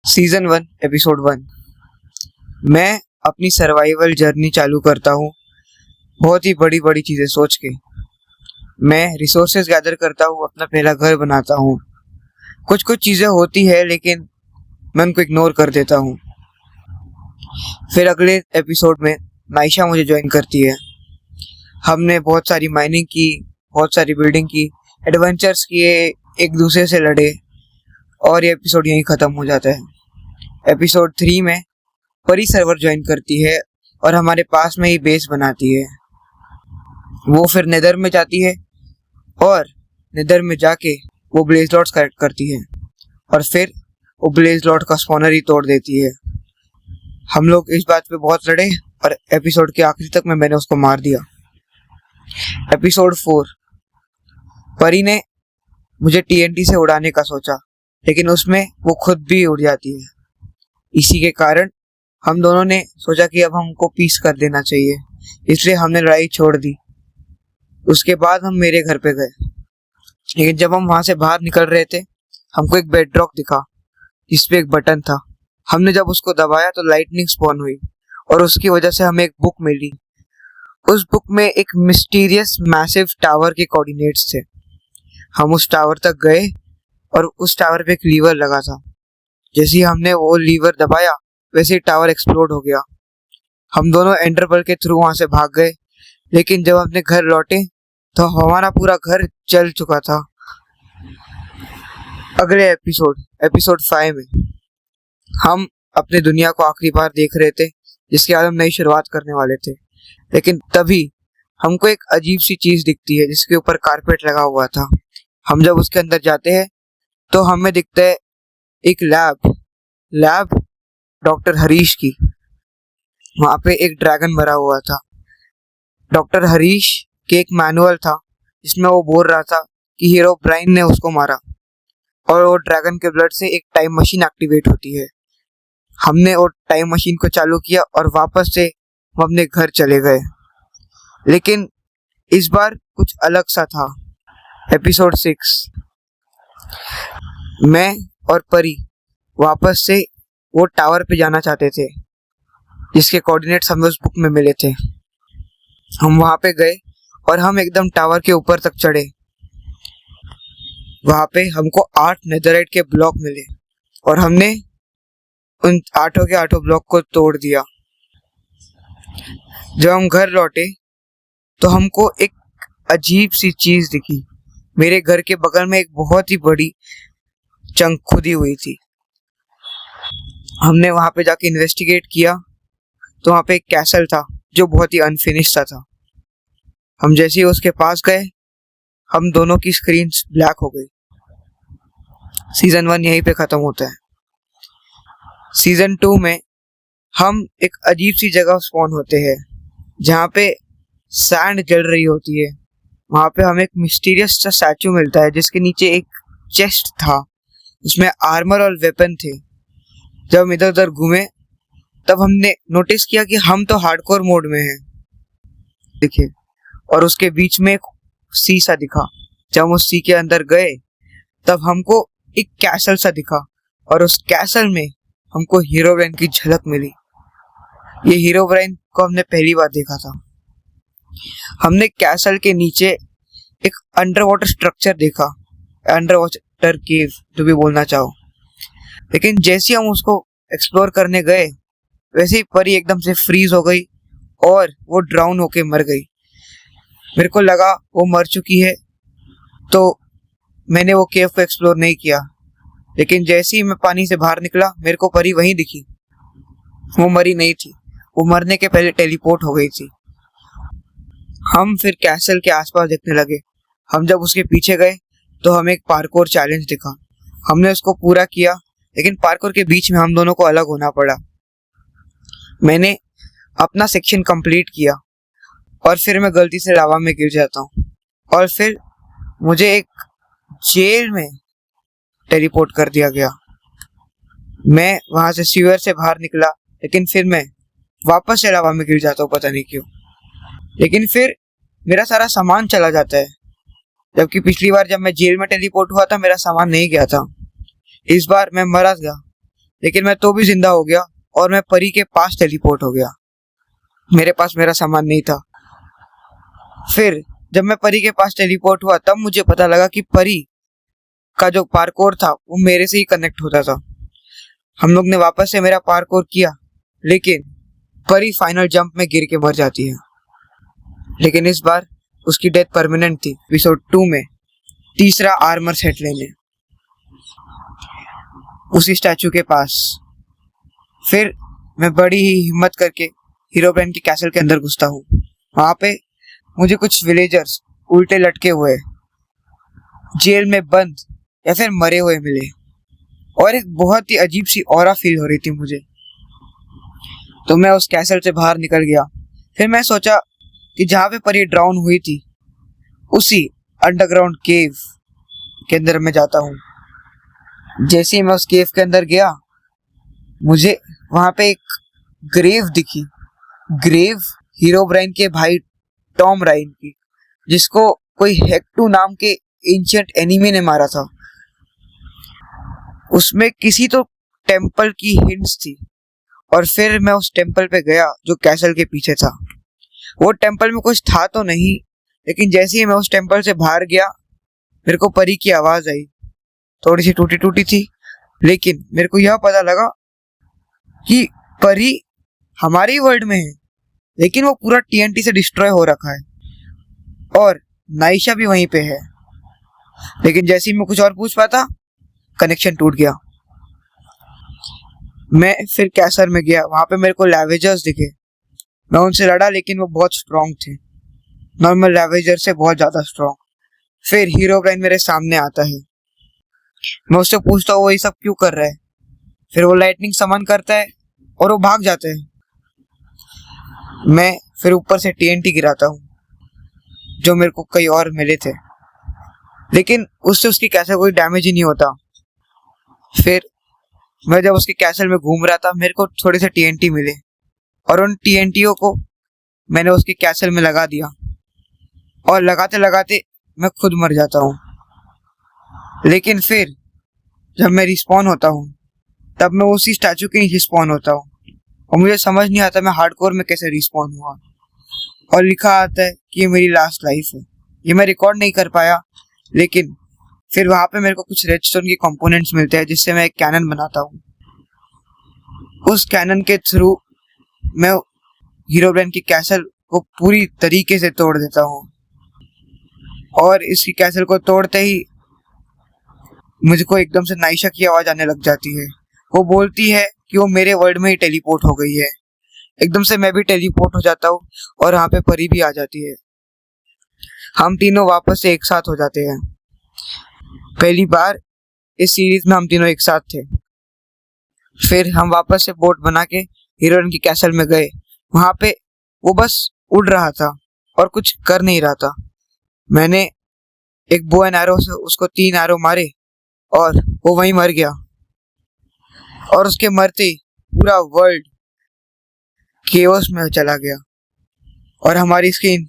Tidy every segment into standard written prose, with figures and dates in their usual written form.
Season 1 episode 1। मैं अपनी survival journey चालू करता हूँ बहुत ही बड़ी बड़ी चीज़ें सोच के। मैं रिसोर्सेज गैदर करता हूँ, अपना पहला घर बनाता हूँ। कुछ कुछ चीज़ें होती है लेकिन मैं उनको इग्नोर कर देता हूँ। फिर अगले एपिसोड में नाइशा मुझे ज्वाइन करती है। हमने बहुत सारी माइनिंग की, बहुत सारी बिल्डिंग की, एडवेंचर्स किए, एक दूसरे से लड़े और ये एपिसोड यहीं ख़त्म हो जाता है। एपिसोड 3 में परी सर्वर ज्वाइन करती है और हमारे पास में ही बेस बनाती है। वो फिर नेदर में जाती है और नेदर में जाके वो ब्लेज लॉर्ड्स कलेक्ट करती है और फिर वो ब्लेज लॉर्ड का स्पॉनर ही तोड़ देती है। हम लोग इस बात पे बहुत लड़े और एपिसोड के आखिरी तक में मैंने उसको मार दिया। एपिसोड 4, परी ने मुझे TNT से उड़ाने का सोचा लेकिन उसमें वो खुद भी उड़ जाती है। इसी के कारण हम दोनों ने सोचा कि अब हमको पीस कर देना चाहिए, इसलिए हमने लड़ाई छोड़ दी। उसके बाद हम मेरे घर पे गए, लेकिन जब हम वहां से बाहर निकल रहे थे हमको एक बेडरॉक दिखा जिसपे एक बटन था। हमने जब उसको दबाया तो लाइटनिंग स्पॉन हुई और उसकी वजह से हमें एक बुक मिली। उस बुक में एक मिस्टीरियस मैसिव टावर के कोऑर्डिनेट्स थे। हम उस टावर तक गए और उस टावर पे एक लीवर लगा था। जैसे ही हमने वो लीवर दबाया वैसे ही टावर एक्सप्लोड हो गया। हम दोनों एंडरपल के थ्रू वहां से भाग गए, लेकिन जब अपने घर लौटे तो हमारा पूरा घर जल चुका था। अगले एपिसोड 5 में हम अपने दुनिया को आखिरी बार देख रहे थे, जिसके बाद हम नई शुरुआत करने वाले थे। लेकिन तभी हमको एक अजीब सी चीज दिखती है जिसके ऊपर कारपेट लगा हुआ था। हम जब उसके अंदर जाते हैं तो हमें दिखता है एक लैब डॉक्टर हरीश की। वहां पे एक ड्रैगन भरा हुआ था। डॉक्टर हरीश के एक मैनुअल था जिसमें वो बोल रहा था कि हीरो ब्राइन ने उसको मारा और वो ड्रैगन के ब्लड से एक टाइम मशीन एक्टिवेट होती है। हमने वो टाइम मशीन को चालू किया और वापस से हम अपने घर चले गए, लेकिन इस बार कुछ अलग सा था। एपिसोड 6, मैं और परी वापस से वो टावर पे जाना चाहते थे जिसके कोऑर्डिनेट्स हमें उस बुक में मिले थे। हम वहां पे गए और हम एकदम टावर के ऊपर तक चढ़े। वहां पे हमको 8 नेदरराइट के ब्लॉक मिले और हमने उन 8 के 8 ब्लॉक को तोड़ दिया। जब हम घर लौटे तो हमको एक अजीब सी चीज दिखी। मेरे घर के बगल में एक बहुत ही बड़ी चंक खुदी हुई थी। हमने वहां पे जाके इन्वेस्टिगेट किया तो वहां पे एक कैसल था जो बहुत ही अनफिनिश्ड था। हम जैसे ही उसके पास गए हम दोनों की स्क्रीन ब्लैक हो गई। सीजन 1 यहीं पे खत्म होता है। सीजन 2 में हम एक अजीब सी जगह स्पॉन होते हैं जहाँ पे सैंड जल रही होती है। वहां पे हमें एक मिस्टीरियस सा स्टैचू मिलता है जिसके नीचे एक चेस्ट था, उसमें आर्मर और वेपन थे। जब हम इधर उधर घूमे तब हमने नोटिस किया कि हम तो हार्डकोर मोड में हैं दिखे, और उसके बीच में एक सी सा दिखा। जब हम उस सी के अंदर गए तब हमको एक कैसल सा दिखा और उस कैसल में हमको हीरो ब्राइन की झलक मिली। ये हीरो ब्राइन को हमने पहली बार देखा था। हमने कैसल के नीचे एक अंडर वाटर स्ट्रक्चर देखा, अंडर वाटर केव जो भी बोलना चाहो। लेकिन जैसे हम उसको एक्सप्लोर करने गए वैसे ही परी एकदम से फ्रीज हो गई और वो ड्राउन होके मर गई। मेरे को लगा वो मर चुकी है तो मैंने वो केव को एक्सप्लोर नहीं किया, लेकिन जैसे ही मैं पानी से बाहर निकला मेरे को परी वहीं दिखी। वो मरी नहीं थी, वो मरने के पहले टेलीपोर्ट हो गई थी। हम फिर कैसल के आसपास देखने लगे। हम जब उसके पीछे गए तो हमें एक पार्कोर चैलेंज दिखा। हमने उसको पूरा किया, लेकिन पार्कोर के बीच में हम दोनों को अलग होना पड़ा। मैंने अपना सेक्शन कंप्लीट किया और फिर मैं गलती से लावा में गिर जाता हूँ और फिर मुझे एक जेल में टेलीपोर्ट कर दिया गया। मैं वहां से सीवर से बाहर निकला, लेकिन फिर मैं वापस से लावा में गिर जाता हूँ, पता नहीं क्यों। लेकिन फिर मेरा सारा सामान चला जाता है, जबकि पिछली बार जब मैं जेल में टेलीपोर्ट हुआ था मेरा सामान नहीं गया था। इस बार मैं मरा गया लेकिन मैं तो भी जिंदा हो गया और मैं परी के पास टेलीपोर्ट हो गया। मेरे पास मेरा सामान नहीं था। फिर जब मैं परी के पास टेलीपोर्ट हुआ तब मुझे पता लगा कि परी का जो पार्कोर था वो मेरे से ही कनेक्ट होता था। हम लोग ने वापस से मेरा पार्कोर किया, लेकिन परी फाइनल जंप में गिर के मर जाती है। लेकिन इस बार उसकी डेथ परमानेंट थी। एपिसोड 2 में तीसरा आर्मर सेट लेने उसी स्टैचू के पास। फिर मैं बड़ी ही हिम्मत करके हीरोब्राइन के कैसल के अंदर घुसता हूँ। वहां पे मुझे कुछ विलेजर्स उल्टे लटके हुए, जेल में बंद या फिर मरे हुए मिले और एक बहुत ही अजीब सी ऑरा फील हो रही थी मुझे। तो मैं उस कैसल से बाहर निकल गया। फिर मैं सोचा कि जहाँ पे परी ड्राउन हुई थी उसी अंडरग्राउंड केव के अंदर मैं जाता हूँ। जैसे ही मैं उस केव के अंदर गया, मुझे वहां पे एक ग्रेव दिखी। ग्रेव हीरोब्राइन के भाई टॉम राइन की, जिसको कोई हेक्टू नाम के एंशिएंट एनिमी ने मारा था। उसमें किसी तो टेम्पल की हिंट्स थी और फिर मैं उस टेम्पल पे गया जो कैसल के पीछे था। वो टेम्पल में कुछ था तो नहीं, लेकिन जैसे ही मैं उस टेम्पल से बाहर गया मेरे को परी की आवाज आई। थोड़ी सी टूटी टूटी थी, लेकिन मेरे को यह पता लगा कि परी हमारे वर्ल्ड में है, लेकिन वो पूरा TNT से डिस्ट्रॉय हो रखा है और नाइशा भी वहीं पे है। लेकिन जैसे ही मैं कुछ और पूछ पाता, कनेक्शन टूट गया। मैं फिर कैसर में गया। वहां पे मेरे को लैवेजर्स दिखे। मैं उनसे लड़ा, लेकिन वो बहुत स्ट्रांग थे, नॉर्मल लैवेजर से बहुत ज्यादा स्ट्रांग। फिर हीरोब्राइन मेरे सामने आता है। मैं उससे पूछता हूँ वो ये सब क्यों कर रहा है। फिर वो लाइटनिंग समन करता है और वो भाग जाते हैं। मैं फिर ऊपर से TNT गिराता हूँ जो मेरे को कई और मिले थे, लेकिन उससे उसकी कैसल कोई डैमेज ही नहीं होता। फिर मैं जब उसके कैसल में घूम रहा था, मेरे को थोड़े से TNT मिले और उन TNTओ को मैंने उसके कैसल में लगा दिया और लगाते लगाते मैं खुद मर जाता हूँ। लेकिन फिर जब मैं रिस्पॉन होता हूँ तब मैं उसी स्टैचू के नीचे स्पॉन होता हूँ और मुझे समझ नहीं आता मैं हार्डकोर में कैसे रिस्पॉन हुआ। और लिखा आता है कि ये मेरी लास्ट लाइफ है। ये मैं रिकॉर्ड नहीं कर पाया, लेकिन फिर वहां पे मेरे को कुछ रेडस्टोन के कंपोनेंट्स मिलते हैं जिससे मैं एक कैनन बनाता हूँ। उस कैनन के थ्रू मैं हीरोब्राइन की कैसल को पूरी तरीके से तोड़ देता हूँ और इसकी कैसल को तोड़ते ही मुझको एकदम से नाइशा की आवाज आने लग जाती है। वो बोलती है कि वो मेरे वर्ल्ड में ही टेलीपोर्ट हो गई है। एकदम से मैं भी टेलीपोर्ट हो जाता हूँ और वहां पे परी भी आ जाती है। हम तीनों वापस से एक साथ हो जाते हैं। पहली बार इस सीरीज में हम तीनों एक साथ थे। फिर हम वापस से बोट बना के हीरोइन की कैसल में गए। वहां पे वो बस उड़ रहा था और कुछ कर नहीं रहा था। मैंने एक बो एंड एरो से उसको 3 एरो मारे और वो वहीं मर गया। और उसके मरते ही पूरा वर्ल्ड केओस में चला गया और हमारी स्क्रीन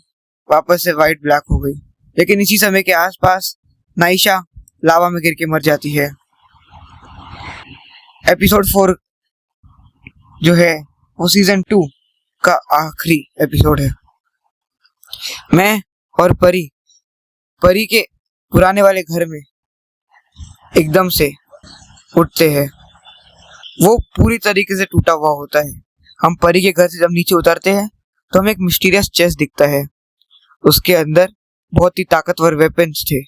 वापस से वाइट ब्लैक हो गई। लेकिन इसी समय के आसपास नाइशा लावा में गिर के मर जाती है। एपिसोड 4 जो है वो सीजन 2 का आखिरी एपिसोड है। मैं और परी के पुराने वाले घर में एकदम से उठते हैं। वो पूरी तरीके से टूटा हुआ होता है। हम परी के घर से जब नीचे उतरते हैं तो हमें एक मिस्टीरियस चेस्ट दिखता है। उसके अंदर बहुत ही ताकतवर वेपन्स थे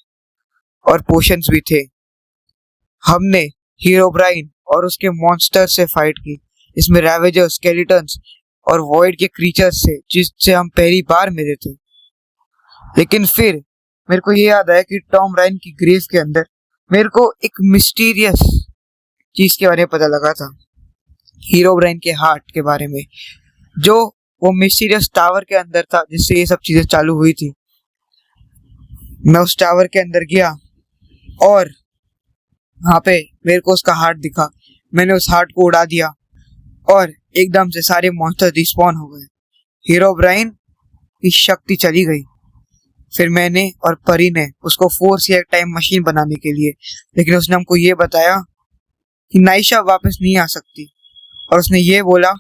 और पोशंस भी थे। हमने हीरोब्राइन और उसके मॉन्स्टर से फाइट की। इसमें रैवेजर्स, स्केलेटन्स और वॉइड के क्रीचर्स थे जिससे हम पहली बार मिले थे। लेकिन फिर मेरे को ये याद आया कि टॉम राइन की ग्रेव के अंदर मेरे को एक मिस्टीरियस चीज के बारे में पता लगा था, हीरोब्राइन के हार्ट के बारे में, जो वो मिस्टीरियस टावर के अंदर था जिससे ये सब चीजें चालू हुई थी। मैं उस टावर के अंदर गया और वहां पे मेरे को उसका हार्ट दिखा। मैंने उस हार्ट को उड़ा दिया और एकदम से सारे मॉन्स्टर रिस्पॉन हो गए। हीरोब्राइन की शक्ति चली गई। फिर मैंने और परी ने उसको फोर्स किया टाइम मशीन बनाने के लिए, लेकिन उसने हमको ये बताया कि नाइशा वापस नहीं आ सकती और उसने ये बोला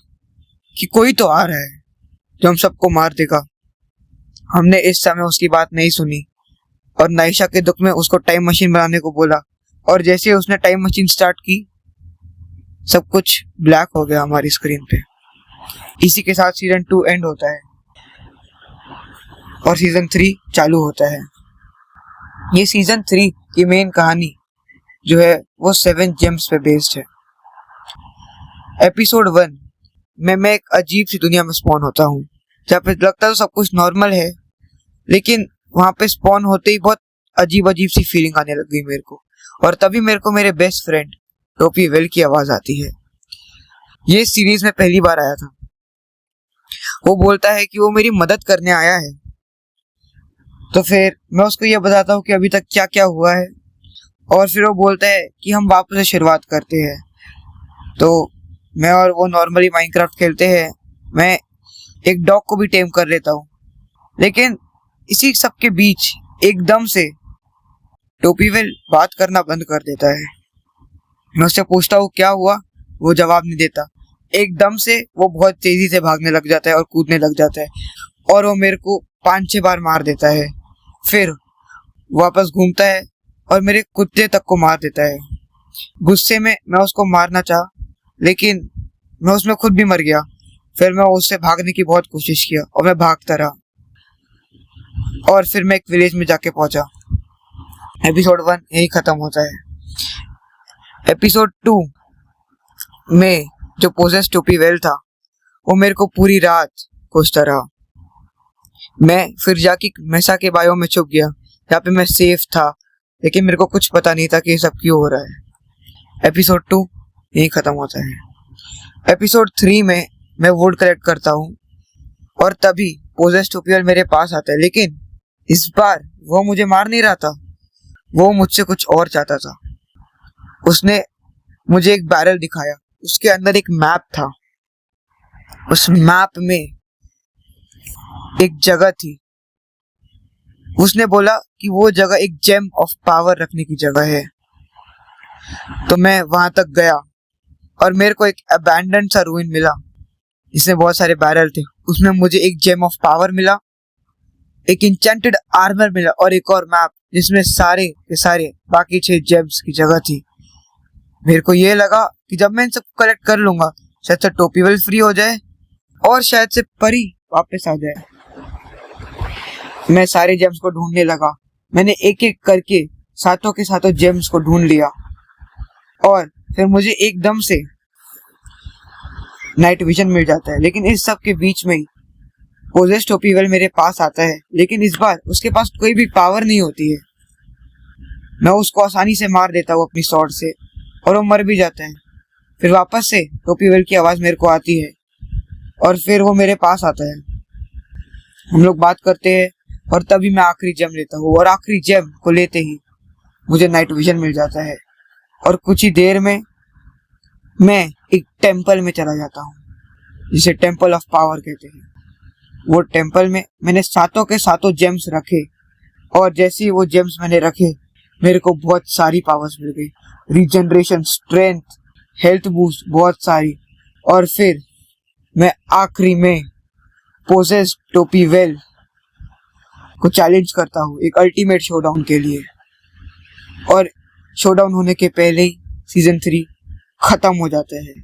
कि कोई तो आ रहा है जो हम सबको मार देगा। हमने इस समय उसकी बात नहीं सुनी और नाइशा के दुख में उसको टाइम मशीन बनाने को बोला, और जैसे उसने टाइम मशीन स्टार्ट की सब कुछ ब्लैक हो गया हमारी स्क्रीन पे। इसी के साथ सीजन 2 एंड होता है और सीजन 3 चालू होता है। ये सीजन 3 की मेन कहानी जो है वो 7 जेम्स पे बेस्ड है। एपिसोड 1 में मैं एक अजीब सी दुनिया में स्पॉन होता हूँ जहाँ पे लगता तो सब कुछ नॉर्मल है, लेकिन वहाँ पे स्पॉन होते ही बहुत अजीब अजीब सी फीलिंग आने लग गई मेरे को। और तभी मेरे को मेरे बेस्ट फ्रेंड टोपी वेल की आवाज आती है। ये सीरीज में पहली बार आया था। वो बोलता है कि वो मेरी मदद करने आया है। तो फिर मैं उसको ये बताता हूँ कि अभी तक क्या क्या हुआ है, और फिर वो बोलता है कि हम वापस से शुरुआत करते हैं। तो मैं और वो नॉर्मली माइनक्राफ्ट खेलते हैं। मैं एक डॉग को भी टेम कर लेता हूँ, लेकिन इसी सब के बीच एकदम से टोपीवेल बात करना बंद कर देता है। मैं उससे पूछता हूँ क्या हुआ, वो जवाब नहीं देता। एकदम से वो बहुत तेजी से भागने लग जाता है और कूदने लग जाता है, और वो मेरे को 5-6 बार मार देता है। फिर वापस घूमता है और मेरे कुत्ते तक को मार देता है। गुस्से में मैं उसको मारना चाहा, लेकिन मैं उसमें खुद भी मर गया। फिर मैं उससे भागने की बहुत कोशिश किया और मैं भागता रहा, और फिर मैं एक विलेज में जाके पहुंचा। एपिसोड 1 यही खत्म होता है। एपिसोड 2 में जो पोजेस टोपीवेल था वो मेरे को पूरी रात खोजता रहा। मैं फिर जाके मेसा के बायो में छुप गया जहाँ पे मैं सेफ था, लेकिन मेरे को कुछ पता नहीं था कि ये सब क्यों हो रहा है। एपिसोड 2 यही खत्म होता है। एपिसोड 3 में मैं वुड कलेक्ट करता हूँ और तभी पोजेस टोपीवेल मेरे पास आता है, लेकिन इस बार वो मुझे मार नहीं रहा था। वो मुझसे कुछ और चाहता था। उसने मुझे एक बैरल दिखाया, उसके अंदर एक मैप था। उस मैप में एक जगह थी। उसने बोला कि वो जगह एक जेम ऑफ पावर रखने की जगह है। तो मैं वहां तक गया और मेरे को एक अबैंडन्ड सा रूइन मिला जिसमें बहुत सारे बैरल थे। उसमें मुझे एक जेम ऑफ पावर मिला, एक इंचेंटेड आर्मर मिला और एक और मैप जिसमें सारे के सारे बाकी 6 जेम्स की जगह थी। मेरे को ये लगा कि जब मैं इन सब कलेक्ट कर लूंगा शायद से टोपीवेल फ्री हो जाए और शायद से परी वापस आ जाए। मैं सारे जेम्स को ढूंढने लगा। मैंने एक एक करके सातों के सातों जेम्स को ढूंढ लिया, और फिर मुझे एकदम से नाइट विजन मिल जाता है। लेकिन इस सब के बीच में ही पोजेस टोपीवेल मेरे पास आता है, लेकिन इस बार उसके पास कोई भी पावर नहीं होती है। मैं उसको आसानी से मार देता हूँ अपनी स्वॉर्ड से, और वो मर भी जाता है। फिर वापस से टोपीवेल की आवाज मेरे को आती है और फिर वो मेरे पास आता है। हम लोग बात करते हैं और तभी मैं आखिरी जेम लेता हूँ, और आखिरी जेम को लेते ही मुझे नाइट विजन मिल जाता है, और कुछ ही देर में मैं एक टेम्पल में चला जाता हूँ जिसे टेम्पल ऑफ पावर कहते हैं। वो टेम्पल में मैंने सातों के सातों जेम्स रखे, और जैसे ही वो जेम्स मैंने रखे मेरे को बहुत सारी पावर्स मिल गई। रीजनरेशन, स्ट्रेंथ, हेल्थ बूस्ट बहुत सारी। और फिर मैं आखिरी में पोजेस टोपीवेल को चैलेंज करता हूँ एक अल्टीमेट शोडाउन के लिए, और शोडाउन होने के पहले ही सीजन 3 खत्म हो जाता है।